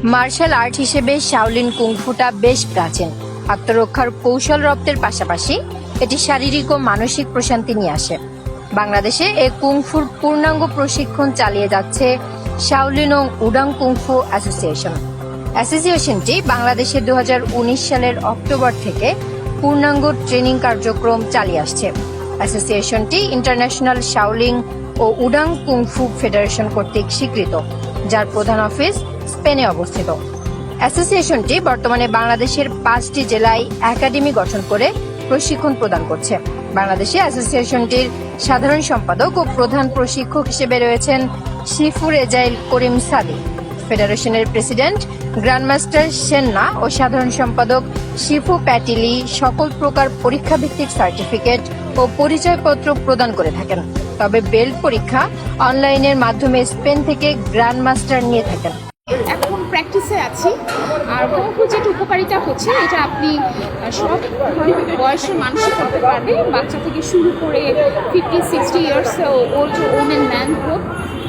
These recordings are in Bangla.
মার্শাল আর্ট হিসেবে শাওলিন কুংফুটা বেশ প্রাচীন। আত্মরক্ষার কৌশল রপ্তের পাশাপাশি এটি শারীরিক ও মানসিক প্রশান্তি নিয়ে আসে। বাংলাদেশে এই কুংফুর পূর্ণাঙ্গ প্রশিক্ষণ চালিয়ে যাচ্ছে শাওলিন ও উডাং কুংফু অ্যাসোসিয়েশন। অ্যাসোসিয়েশনটি বাংলাদেশে 2019 সালের অক্টোবর থেকে পূর্ণাঙ্গ ট্রেনিং কার্যক্রম চালিয়ে আসছে। অ্যাসোসিয়েশনটি ইন্টারন্যাশনাল শাওলিন ও উডাং কুংফু ফেডারেশন কর্তৃক স্বীকৃত, যার প্রধান অফিস স্পেনে অবস্থিত। অ্যাসোসিয়েশনটি বর্তমানে বাংলাদেশের 5টি জেলায় একাডেমি গঠন করে প্রশিক্ষণ প্রদান করছে। বাংলাদেশে অ্যাসোসিয়েশনটির সাধারণ সম্পাদক ও প্রধান প্রশিক্ষক হিসেবে রয়েছেন শিফু রেজাইল করিম সাদি। ফেডারেশনের প্রেসিডেন্ট গ্র্যান্ডমাস্টার সেন্না ও সাধারণ সম্পাদক শিফু প্যাটিলি সকল প্রকার পরীক্ষাভিত্তিক সার্টিফিকেট ও পরিচয়পত্র প্রদান করে থাকেন। তবে বেল্ট পরীক্ষা অনলাইনের মাধ্যমে স্পেন থেকে গ্র্যান্ডমাস্টার নিয়ে থাকেন। এখন প্র্যাকটিসে আছি। আর কুংফু যেটা উপকারিতা হচ্ছে, এটা আপনি সব বয়সের মানুষই করতে পারবে, বাচ্চা থেকে শুরু করে 50-60 years old women man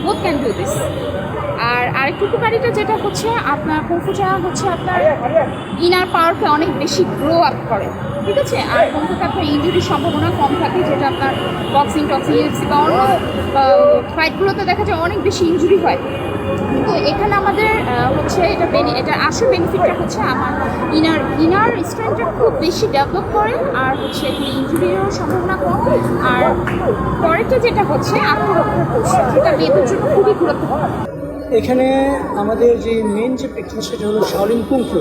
both can do this. আর আরেকটু উপকারিতা যেটা হচ্ছে, আপনার কুংফুটা হচ্ছে আপনার ইনার পাওয়ারকে অনেক বেশি গ্রো আপ করে, ঠিক আছে। আর কুংফুতে আপনার ইনজুরির সম্ভাবনা কম থাকে, যেটা আপনার বক্সিং টক্সিং ইউএফসি বা অন্য ফাইটগুলোতে দেখা যায় অনেক বেশি ইনজুরি হয়। তো এখানে আমাদের হচ্ছে এটা আসল বেনিফিটটা হচ্ছে আমার ইনার স্ট্রেংথটা খুব বেশি ডেভেলপ করে, আর হচ্ছে এখানে ইনজুরিরও সম্ভাবনা কম। আর পরেরটা যেটা হচ্ছে আত্মরক্ষার কৌশল, যেটা মেয়েদের জন্য খুবই গুরুত্বপূর্ণ। এখানে আমাদের যে মেন যে প্র্যাকটিস সেটা হলো শাওলিন কুংফু।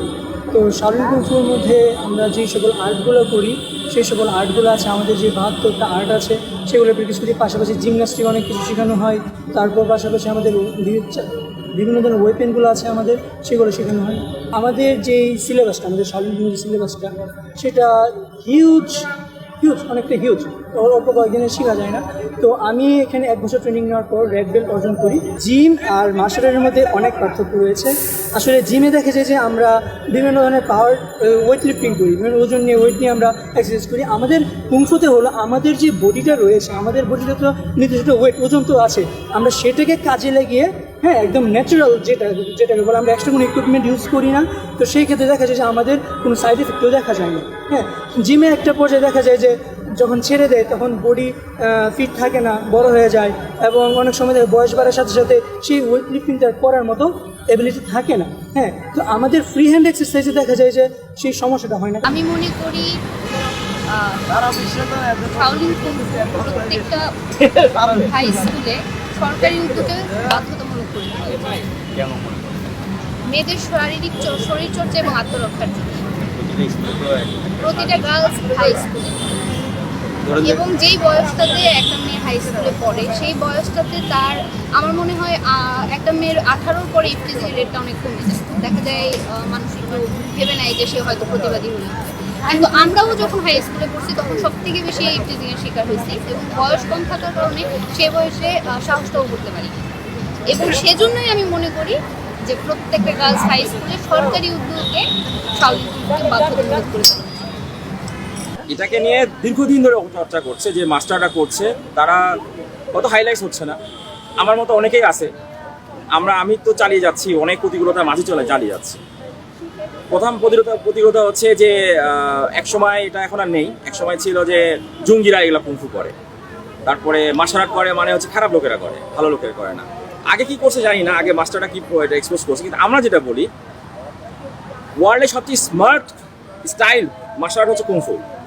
তো শাওলিন কুংফুর মধ্যে আমরা যে সকল আর্টগুলো করি, সেই সকল আর্টগুলো আছে আমাদের যে 72টা আর্ট আছে সেগুলো প্র্যাকটিস করি। পাশাপাশি জিমন্যাস্টিক অনেক কিছু শেখানো হয়। তারপর পাশাপাশি আমাদের বিভিন্ন ধরনের ওয়েপেনগুলো আছে আমাদের, সেগুলো শেখানো হয়। আমাদের যে সিলেবাসটা, আমাদের শাওলিন কুংফুর সিলেবাসটা, সেটা হিউজ অনেকটা হিউজ, অল্প কয়েকদিনে শেখা যায় না। তো আমি এখানে 1 বছর ট্রেনিং নেওয়ার পর রেড বেল্ট অর্জন করি। জিম আর মার্শাল আর্টের মধ্যে অনেক পার্থক্য রয়েছে। আসলে জিমে দেখা যায় যে আমরা বিভিন্ন ধরনের পাওয়ার ওয়েট লিফটিং করি, বিভিন্ন ওজন নিয়ে ওয়েট নিয়ে আমরা এক্সারসাইজ করি। আমাদের কুংফুতে হলো আমাদের যে বডিটা রয়েছে, আমাদের বডিটা তো নির্দিষ্ট ওজন তো আছে, আমরা সেটাকে কাজে লাগিয়ে একদম ন্যাচারাল যেটাকে বলে, আমরা এক্সট্রা কোনো ইকুইপমেন্ট ইউজ করি না। তো সেই ক্ষেত্রে দেখা যায় যে আমাদের কোনো সাইড এফেক্টও দেখা যায় না। জিমে একটা পর্যায়ে দেখা যায় যে যখন ছেড়ে দেয় তখন বডি ফিট থাকে না, বড় হয়ে যায়, এবং অনেক সময় বয়স বাড়ার সাথে সাথে সেই ওয়েট লিফটিংটা করার মতো এবিলিটি থাকে না। তো আমাদের ফ্রি হ্যান্ড এক্সারসাইজে দেখা যায় যে সেই সমস্যাটা হয় না। আমি মনে করি শাওলিন কুংফু প্রত্যেকটা হাই স্কুলে সরকারি উদ্যোগে বাধ্যতামূলক করে মেয়েদের শারীরিক শরীরচর্চা এবং আত্মরক্ষার জন্য প্রতিটা গার্লস হাই স্কুলে, এবং যেই বয়সটাতে একটা মেয়ে হাই স্কুলে পড়ে সেই বয়সটাতে তার আমার মনে হয় একটা মেয়ের 18-র পরে ইফটিজিং রেটটা অনেক কমে যায়। দেখা যায় মানুষ একটু ভেবে নেয় যে সে হয়তো প্রতিবাদী হয়ে যায়। কিন্তু আমরাও যখন হাই স্কুলে পড়ছি তখন সব থেকে বেশি ইফটিজিং এর শিকার হয়েছি, এবং বয়স কম থাকার কারণে সে বয়সে সাহসটাও করতে পারি। এবং সেজন্যই আমি মনে করি যে প্রত্যেকটা গার্লস হাই স্কুলে সরকারি উদ্যোগে শাওলিন কুংফুকে বাধ্যতামূলক করে দেওয়া। এটাকে নিয়ে দীর্ঘদিন ধরে চর্চা করছে, যে মাস্টাররা করছে তারা কত হাইলাইটস হচ্ছে না। আমার মতো অনেকেই আছে, আমি তো চালিয়ে যাচ্ছি, অনেক প্রতিকূলতার মাঝে চালিয়ে যাচ্ছি। প্রথম প্রতিকূলতা হচ্ছে যে একসময়, এটা এখন আর নেই, একসময় ছিল যে জঙ্গিরা এগুলো কুংফু করে, তারপরে মার্শাল আর্ট করে মানে হচ্ছে খারাপ লোকেরা করে, ভালো লোকেরা করে না। আগে কি করছে জানি না, আগে মাস্টাররা কি এটা এক্সপোজ করছে, কিন্তু আমরা যেটা বলি ওয়ার্ল্ডের সবচেয়ে স্মার্ট স্টাইল মার্শাল আর্ট হচ্ছে কুংফু।